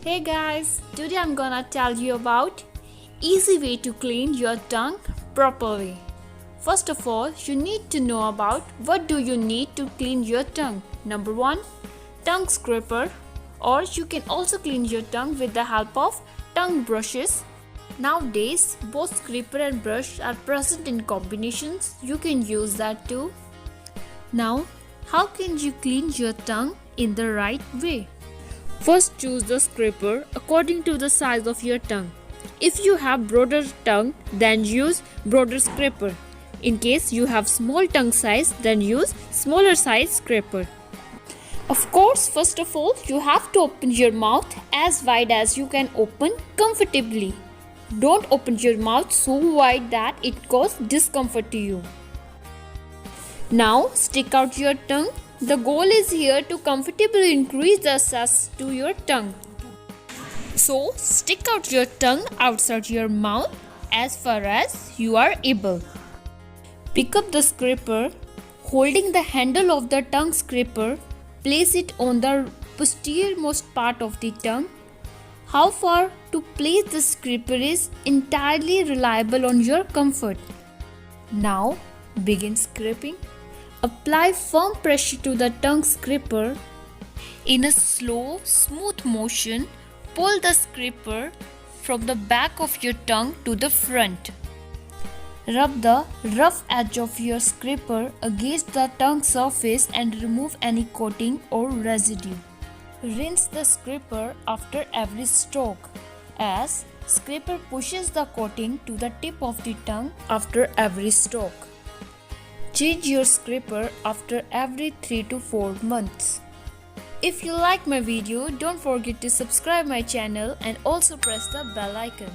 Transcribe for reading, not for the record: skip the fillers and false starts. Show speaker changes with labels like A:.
A: Hey guys, today I'm gonna tell you about easy way to clean your tongue properly. First of all, you need to know about what do you need to clean your tongue. Number 1, tongue scraper, or you can also clean your tongue with the help of tongue brushes. Nowadays, both scraper and brush are present in combinations. You can use that too. Now, how can you clean your tongue in the right way? First, choose the scraper according to the size of your tongue. If you have broader tongue, then use broader scraper. In case you have small tongue size, then use smaller size scraper. Of course, first of all, you have to open your mouth as wide as you can open comfortably. Don't open your mouth so wide that it causes discomfort to you. Now, stick out your tongue. The goal is here to comfortably increase the access to your tongue. So, stick out your tongue outside your mouth as far as you are able. Pick up the scraper. Holding the handle of the tongue scraper, place it on the posteriormost part of the tongue. How far to place the scraper is entirely reliable on your comfort. Now, begin scraping. Apply firm pressure to the tongue scraper. In a slow, smooth motion, pull the scraper from the back of your tongue to the front. Rub the rough edge of your scraper against the tongue surface and remove any coating or residue. Rinse the scraper after every stroke, as scraper pushes the coating to the tip of the tongue after every stroke. Change your scraper after every 3 to 4 months. If you like my video, don't forget to subscribe my channel and also press the bell icon.